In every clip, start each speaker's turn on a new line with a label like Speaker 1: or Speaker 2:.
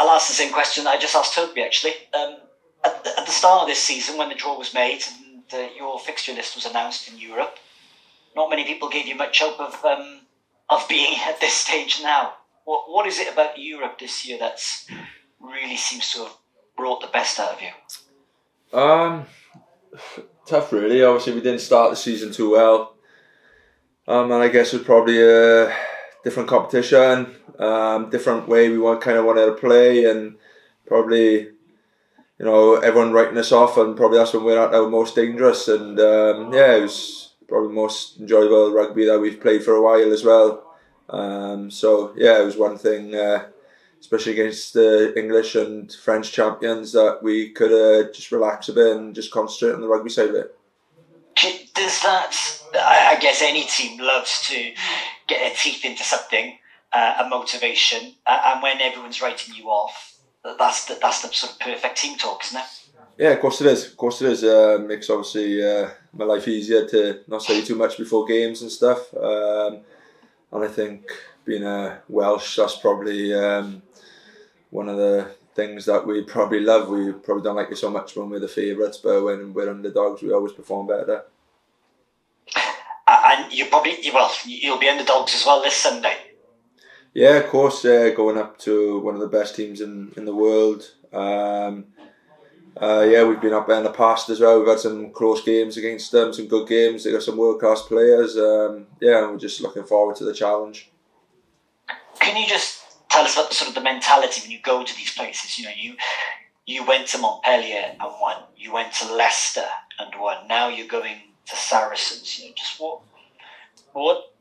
Speaker 1: I'll ask the same question I just asked Toby, actually. At the start of this season, when the draw was made and your fixture list was announced in Europe, not many people gave you much hope of being at this stage now. What is it about Europe this year that's really seems to have brought the best out of you?
Speaker 2: Tough, really. Obviously, we didn't start the season too well. And I guess it was probably a different competition, different way we wanted to play, and probably, everyone writing us off, and probably that's when we're at our most dangerous. And it was probably the most enjoyable rugby that we've played for a while as well. It was one thing, especially against the English and French champions, that we could just relax a bit and just concentrate on the rugby side of it.
Speaker 1: Does that, I guess any team loves to get their teeth into something, a motivation, and when everyone's writing you off, that's the sort of perfect team talk, isn't it?
Speaker 2: Yeah, of course it is. Makes obviously my life easier to not say too much before games and stuff. And I think being a Welsh, that's probably one of the things that we probably love. We probably don't like it so much when we're the favourites, but when we're underdogs, we always perform better.
Speaker 1: And you'll be underdogs as well this Sunday.
Speaker 2: Yeah, of course. Going up to one of the best teams in the world. We've been up there in the past as well. We've had some close games against them, some good games. They got some world class players. And we're just looking forward to the challenge.
Speaker 1: Can you just tell us about the mentality when you go to these places? You went to Montpellier and won. You went to Leicester and won. Now you're going to Saracens. Just what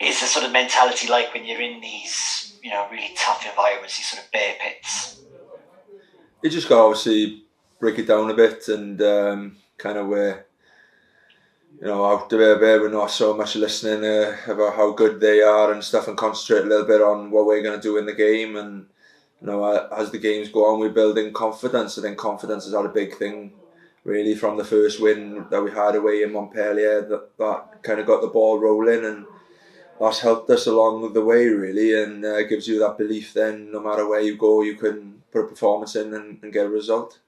Speaker 1: is the sort of mentality like when you're in these really tough environments, these sort of bear pits?
Speaker 2: You just got to obviously break it down a bit and where out there we're not so much listening about how good they are and stuff, and concentrate a little bit on what we're going to do in the game. And as the games go on, we're building confidence. I think confidence is not a big thing really from the first win that we had away in Montpellier. That kind of got the ball rolling, and that's helped us along the way really, and gives you that belief then no matter where you go you can put a performance in and get a result.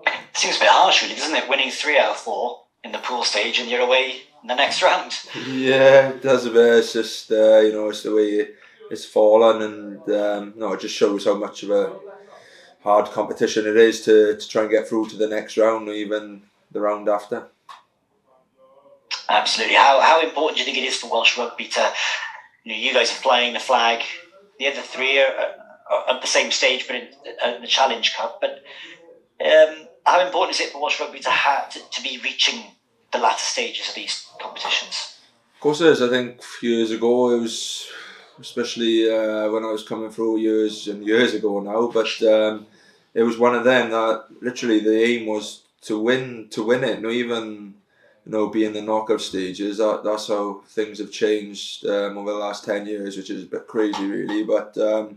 Speaker 1: It seems a bit harsh really, doesn't it, winning 3 out of 4 in the pool stage and you're away in the next round?
Speaker 2: Yeah, it does a bit. It's just it's the way it's fallen, and it just shows how much of a hard competition it is to try and get through to the next round or even the round after.
Speaker 1: Absolutely. How important do you think it is for Welsh rugby to, you guys are flying the flag, the other 3 are at the same stage but in the Challenge Cup, but how important is it for Welsh rugby to be reaching the latter stages of these competitions?
Speaker 2: Of course it is. I think a few years ago it was, especially when I was coming through years and years ago now, but it was one of them that literally the aim was to win it, not even be in the knockout stages. That's how things have changed over the last 10 years, which is a bit crazy really, but so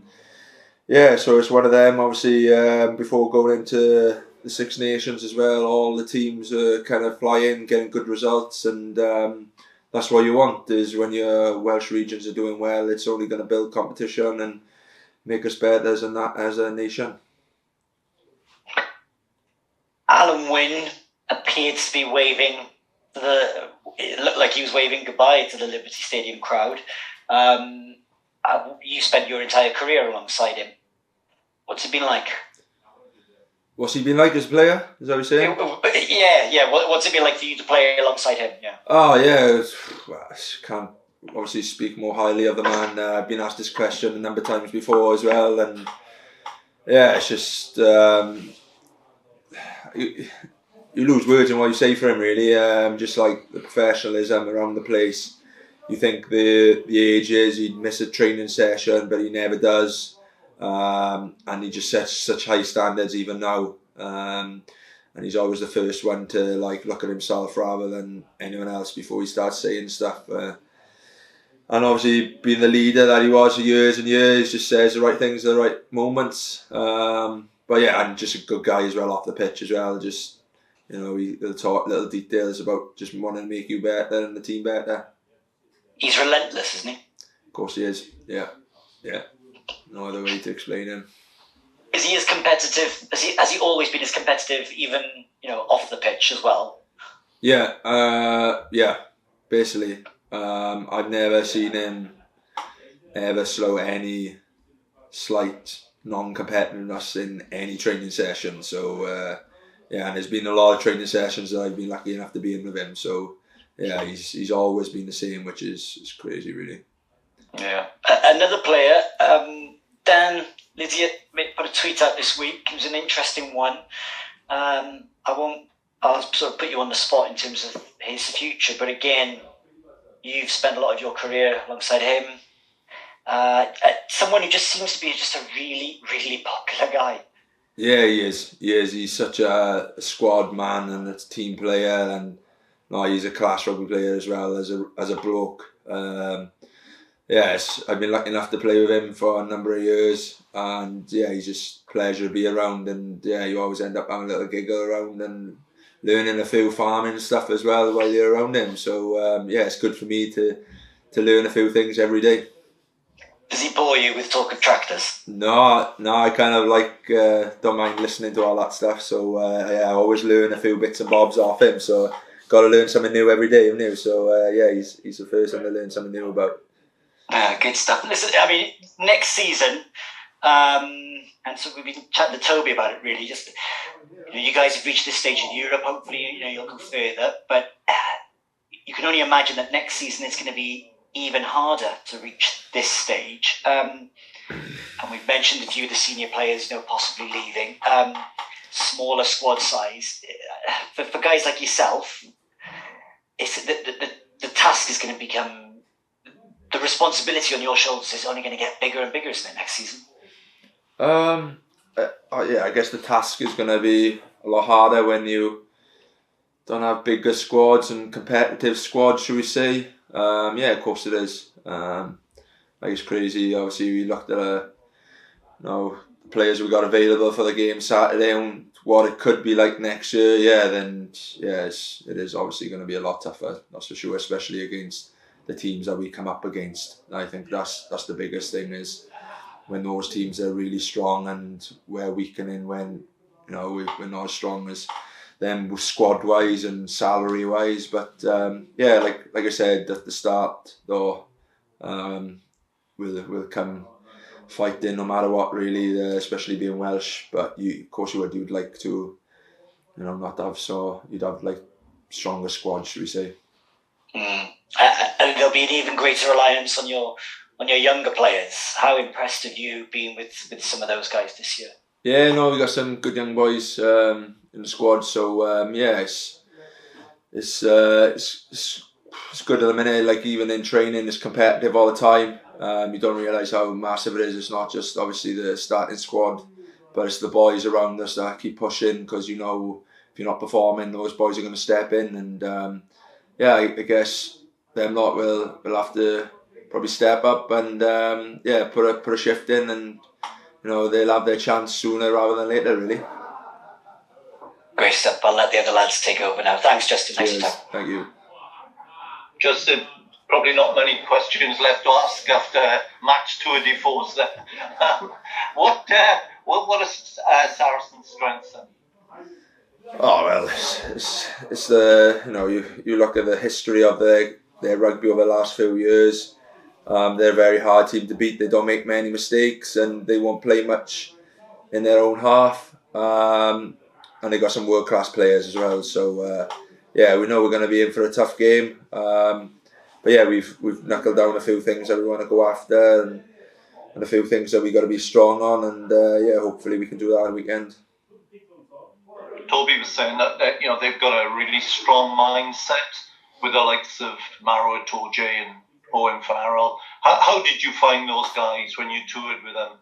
Speaker 2: it's one of them. Obviously before going into the Six Nations as well, all the teams are kind of flying, getting good results, and that's what you want, is when your Welsh regions are doing well, it's only going to build competition and make us better as a nation.
Speaker 1: Alan Wynne appeared to be waving it looked like he was waving goodbye to the Liberty Stadium crowd. You spent your entire career alongside him. What's it been like?
Speaker 2: What's he been like as a player? Is that what you're saying?
Speaker 1: Yeah. What's it been like for you to play alongside him? Yeah.
Speaker 2: Oh yeah, I can't obviously speak more highly of the man. I've been asked this question a number of times before as well, and it's just you lose words in what you say for him really. Just like the professionalism around the place. You think the age is, he'd miss a training session, but he never does. And he just sets such high standards even now, and he's always the first one to look at himself rather than anyone else before he starts saying stuff, and obviously being the leader that he was for years and years, just says the right things at the right moments, and just a good guy as well off the pitch as well. Just he'll talk little details about just wanting to make you better and the team better.
Speaker 1: He's relentless, isn't he?
Speaker 2: Of course he is. Yeah. no other way to explain him.
Speaker 1: Is he as competitive? Has he always been as competitive, even off the pitch as well?
Speaker 2: Yeah. Basically, I've never seen him ever slow any slight non-competitiveness in any training session. So and there's been a lot of training sessions that I've been lucky enough to be in with him. So yeah, he's always been the same, which is crazy, really.
Speaker 1: Yeah. Another player, Dan Lydiot, put a tweet out this week. It was an interesting one. I'll sort of put you on the spot in terms of his future, but again, you've spent a lot of your career alongside him. Someone who just seems to be just a really, really popular guy.
Speaker 2: Yeah, he is. He's such a squad man and a team player, and he's a class rugby player as well as a bloke. Yes, I've been lucky enough to play with him for a number of years, and he's just a pleasure to be around. And you always end up having a little giggle around and learning a few farming stuff as well while you're around him. So it's good for me to learn a few things every day.
Speaker 1: Does he bore you with talk of tractors?
Speaker 2: No, I kind of don't mind listening to all that stuff. So I always learn a few bits and bobs off him. So got to learn something new every day, haven't you? So he's the first one to learn something new about.
Speaker 1: Good stuff. Listen, I mean, next season, and so we've been chatting to Toby about it. Really, just you guys have reached this stage in Europe. Hopefully, you'll go further. But you can only imagine that next season it's going to be even harder to reach this stage. And we've mentioned a few of the senior players, possibly leaving. Smaller squad size. For guys like yourself, it's the task is going to become. The responsibility on your shoulders is only going to get bigger and bigger, isn't it, next season?
Speaker 2: I guess the task is going to be a lot harder when you don't have bigger squads and competitive squads, should we say. Of course it is. It's crazy. Obviously, we looked at the players we got available for the game Saturday and what it could be like next year. It is obviously going to be a lot tougher, that's for sure, especially against the teams that we come up against. I think that's the biggest thing, is when those teams are really strong and we're weakening when we're not as strong as them squad wise and salary wise. But like I said at the start though, we'll come fighting no matter what, really, especially being Welsh. But of course you'd like to not have, so you'd have stronger squads, should we say.
Speaker 1: And there'll be an even greater reliance on your younger players. How impressed have you been with some of those guys this year?
Speaker 2: Yeah, we got some good young boys in the squad. So it's good at the minute. Even in training, it's competitive all the time. You don't realise how massive it is. It's not just obviously the starting squad, but it's the boys around us that keep pushing, because if you're not performing, those boys are going to step in. And I guess them lot will have to probably step up and put a shift in, and they'll have their chance sooner rather than later, really.
Speaker 1: Great stuff. I'll let the other lads take over now. Thanks, Justin. Thanks for your time.
Speaker 2: Thank you.
Speaker 3: Justin, probably not many questions left to ask after match tour de force. What are Saracens' strengths then?
Speaker 2: Oh well, it's the you look at the history of their rugby over the last few years. They're a very hard team to beat. They don't make many mistakes, and they won't play much in their own half. And they got some world class players as well. So we know we're going to be in for a tough game. But we've knuckled down a few things that we want to go after, and a few things that we got to be strong on. And hopefully we can do that on the weekend.
Speaker 3: Toby was saying that they've got a really strong mindset with the likes of Maro Itoje and Owen Farrell. How did you find those guys when you toured with them,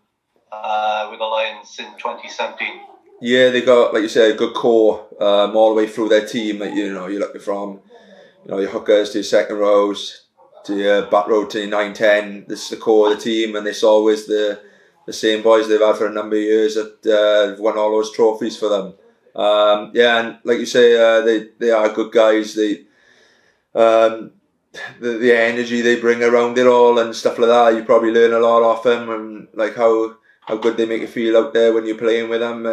Speaker 3: with the Lions in 2017?
Speaker 2: Yeah, they got, like you said, a good core all the way through their team. You're looking from your hookers to your second rows to your back row to your 9-10. This is the core of the team, and it's always the same boys they've had for a number of years that have won all those trophies for them. And like you say, they are good guys. the energy they bring around it all and stuff like that. You probably learn a lot off them, and like how good they make you feel out there when you're playing with them.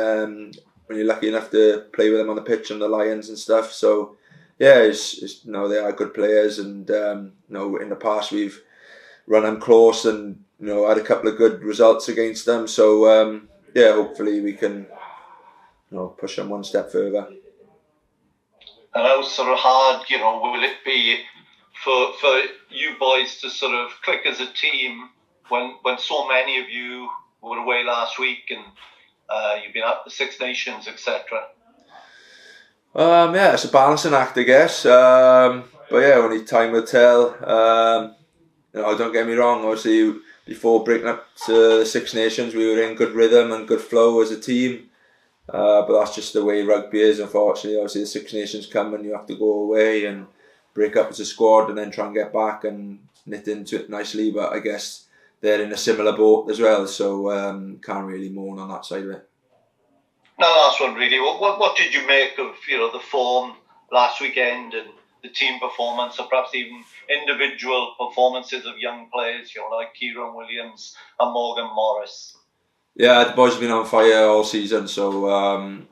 Speaker 2: When you're lucky enough to play with them on the pitch and the Lions and stuff. So yeah, it's they are good players, and in the past we've run them close and had a couple of good results against them. So hopefully we can push them one step further.
Speaker 3: And how sort of hard, will it be for you boys to sort of click as a team when so many of you were away last week and you've been at the Six Nations, etc.?
Speaker 2: It's a balancing act, I guess. But yeah, only time will tell. Don't get me wrong. Obviously, before breaking up to the Six Nations, we were in good rhythm and good flow as a team. But that's just the way rugby is, unfortunately. Obviously, the Six Nations come and you have to go away and break up as a squad and then try and get back and knit into it nicely. But I guess they're in a similar boat as well, so can't really moan on that side of it.
Speaker 3: No, last one really. What did you make of the form last weekend and the team performance, or perhaps even individual performances of young players, like Kieran Williams and Morgan Morris?
Speaker 2: Yeah, the boys have been on fire all season, so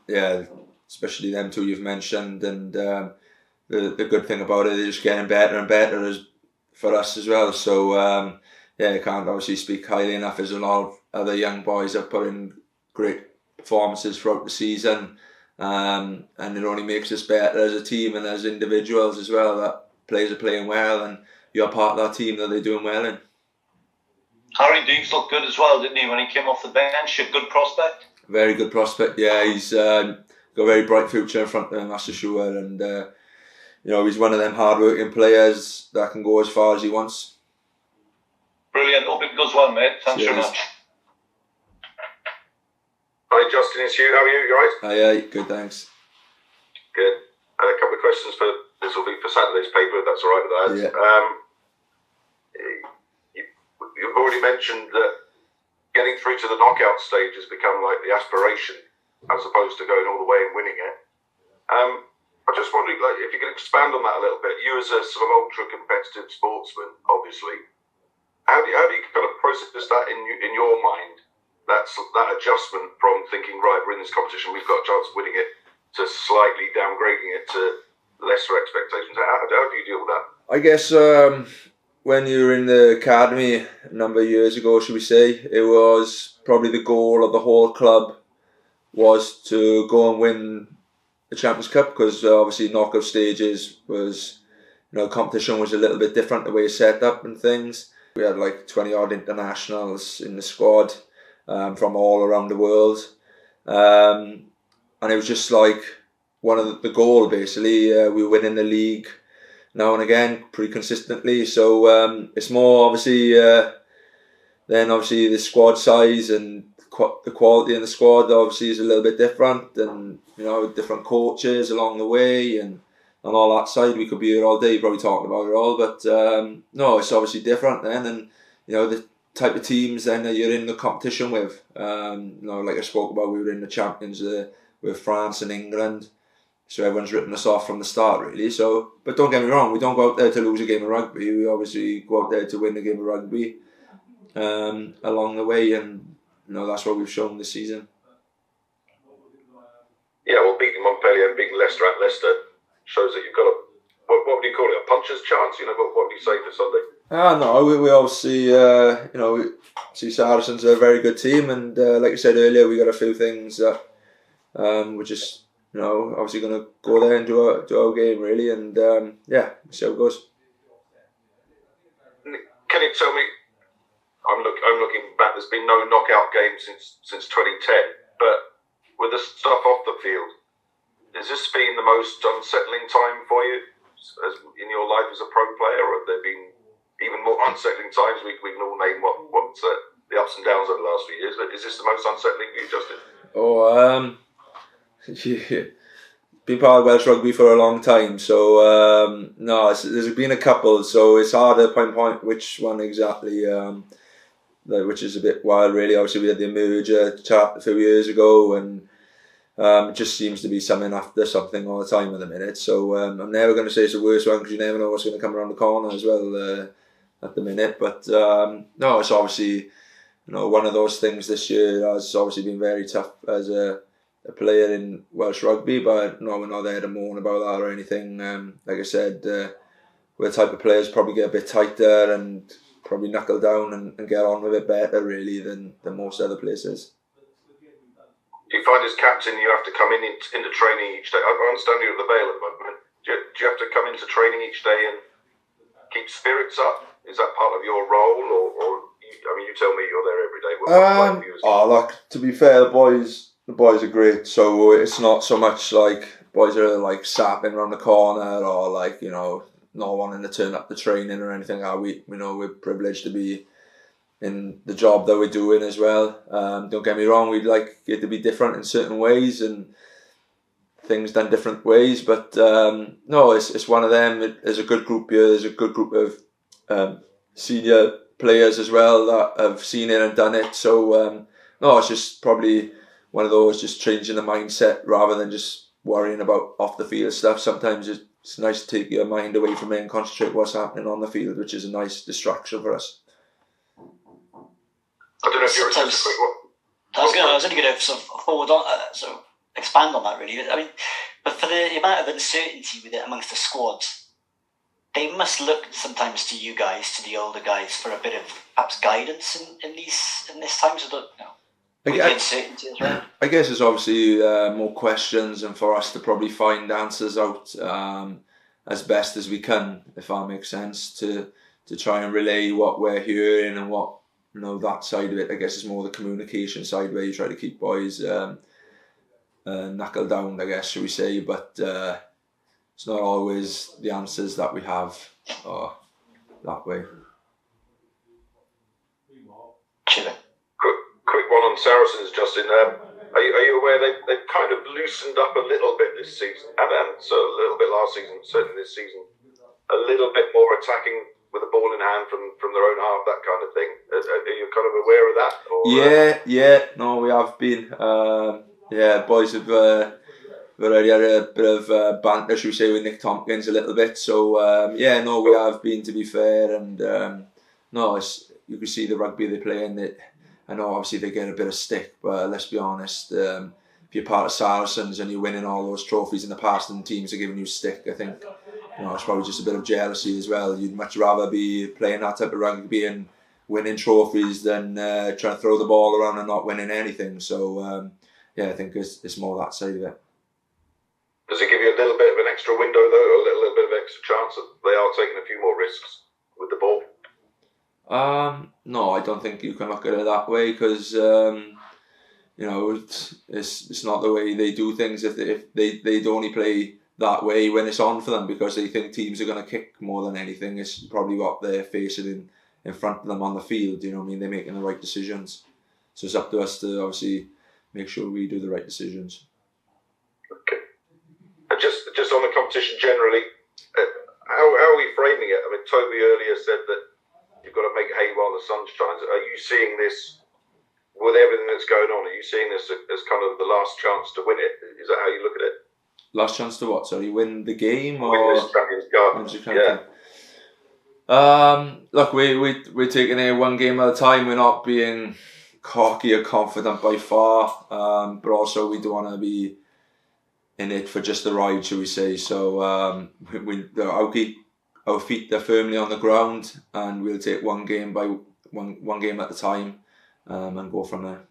Speaker 2: especially them two you've mentioned, and the good thing about it, they're just getting better and better for us as well. So I can't obviously speak highly enough. There's a lot of other young boys that put in great performances throughout the season, and it only makes us better as a team and as individuals as well. That players are playing well, and you're part of that team that they're doing well in.
Speaker 3: Harry Deeks looked good as well, didn't he, when he came off the bench? A good prospect.
Speaker 2: Very good prospect. Yeah, he's got a very bright future in front of him, that's for sure. And he's one of them hard-working players that can go as far as he wants.
Speaker 3: Brilliant. Hope it goes well, mate. Thanks very much.
Speaker 4: Hi, Justin, it's you. How are you? You alright?
Speaker 2: Hi, good, thanks.
Speaker 4: Good. I had a couple of questions this will be for Saturday's paper, if that's alright with that.
Speaker 2: Yeah.
Speaker 4: You've already mentioned that getting through to the knockout stage has become like the aspiration, as opposed to going all the way and winning it. I just wondering, if you could expand on that a little bit. You as a sort of ultra-competitive sportsman, obviously, how do you kind of process that in your mind? That adjustment from thinking, right, we're in this competition, we've got a chance of winning it, to slightly downgrading it to lesser expectations. How do you deal with that?
Speaker 2: I guess when you were in the academy a number of years ago, should we say, it was probably the goal of the whole club was to go and win the Champions Cup, because obviously knockout stages was, competition was a little bit different, the way it's set up and things. We had like 20 odd internationals in the squad from all around the world, and it was just like one of the goal basically. We were winning the league now and again pretty consistently, so it's more obviously then obviously the squad size and the quality in the squad obviously is a little bit different, and different coaches along the way and all that side. We could be here all day probably talking about it all, but no, it's obviously different then, and the type of teams then that you're in the competition with. Like I spoke about, we were in the Champions with France and England, so everyone's written us off from the start really. So, but don't get me wrong, we don't go out there to lose a game of rugby. We obviously go out there to win a game of rugby along the way, and that's what we've shown this season.
Speaker 4: Yeah, well, beating Montpellier and beating Leicester at Leicester shows that you've got what would you call it, a puncher's chance? What would you say for Sunday?
Speaker 2: No, we obviously, we see Saracens are a very good team, and like I said earlier, we got a few things that we're just, obviously going to go there and do our game really, and see how it goes.
Speaker 4: Can you tell me? I'm looking back. There's been no knockout game since 2010, but with the stuff off the field, has this been the most unsettling time for you in your life as a pro player, or have there been even more unsettling times? We can all name what the ups and downs of the last few years, but is this the most unsettling for you, Justin?
Speaker 2: Been part of Welsh rugby for a long time, so no, there's been a couple, so it's hard to pinpoint which one exactly, which is a bit wild really. Obviously we had the merger chat a few years ago, and It just seems to be something after something all the time at the minute. So I'm never going to say it's the worst one, because you never know what's going to come around the corner as well at the minute. But no, it's obviously, one of those things this year has obviously been very tough as a player in Welsh rugby. But no, we're not there to moan about that or anything. Like I said, we're the type of players probably get a bit tighter and probably knuckle down and get on with it better really than most other places.
Speaker 4: Do you find as captain you have to come into training each day? I understand you're at the Vale at the moment. Do you have to come into training each day and keep spirits up? Is that part of your role, or you tell me you're there every day.
Speaker 2: To be fair, the boys are great. So it's not so much like boys are like sapping around the corner or like not wanting to turn up the training or anything. We're privileged to be in the job that we're doing as well. Don't get me wrong, we'd like it to be different in certain ways and things done different ways, but no, it's one of them. There's a good group here. There's a good group of senior players as well that have seen it and done it. So no, it's just probably one of those, just changing the mindset rather than just worrying about off the field stuff. Sometimes it's nice to take your mind away from it and concentrate what's happening on the field, which is a nice distraction for us.
Speaker 4: I don't know if you're just a quick one.
Speaker 1: I was only going to sort of forward on, sort of expand on that really. I mean, but for the amount of uncertainty with it amongst the squad, they must look sometimes to you guys, to the older guys, for a bit of perhaps guidance in this time. So with the uncertainty as well.
Speaker 2: I guess it's obviously more questions, and for us to probably find answers out as best as we can, if that makes sense, to try and relay what we're hearing and what. That side of it, I guess, is more the communication side where you try to keep boys knuckle down, I guess, should we say, but it's not always the answers that we have that way.
Speaker 4: Quick one on Saracens, Justin. Are you aware they've kind of loosened up a little bit this season, and so a little bit last season, certainly this season, a little bit more attacking with the ball in hand from their own half, that kind of thing. Are you kind of aware of that? Or,
Speaker 2: yeah. No, we have been. Boys have already had a bit of banter, should we say, with Nick Tompkins a little bit. So, we have been, to be fair. And, you can see the rugby they play in it. I know, obviously, they get a bit of stick, but let's be honest, if you're part of Saracens and you're winning all those trophies in the past and teams are giving you stick, I think it's probably just a bit of jealousy as well. You'd much rather be playing that type of rugby and winning trophies than trying to throw the ball around and not winning anything. So, I think it's more that side of it.
Speaker 4: Does it give you a little bit of an extra window, though, a little bit of extra chance that they are taking a few more risks with the ball?
Speaker 2: No, I don't think you can look at it that way, because it's not the way they do things. If they'd only play that way when it's on for them, because they think teams are going to kick more than anything. It's probably what they're facing in front of them on the field. They're making the right decisions. So it's up to us to obviously make sure we do the right decisions.
Speaker 4: Okay. And just on the competition generally, how are we framing it? I mean, Toby earlier said that you've got to make hay while the sun shines. Are you seeing this, with everything that's going on, are you seeing this as kind of the last chance to win it? Is that how you look at it?
Speaker 2: Last chance to what? Sorry, win the game or
Speaker 4: win this Champions Cup?
Speaker 2: Yeah. Look, we're taking it one game at a time. We're not being cocky or confident by far, but also we don't want to be in it for just the ride, shall we say. So I'll keep our feet are firmly on the ground, and we'll take one game by one game at a time, and go from there.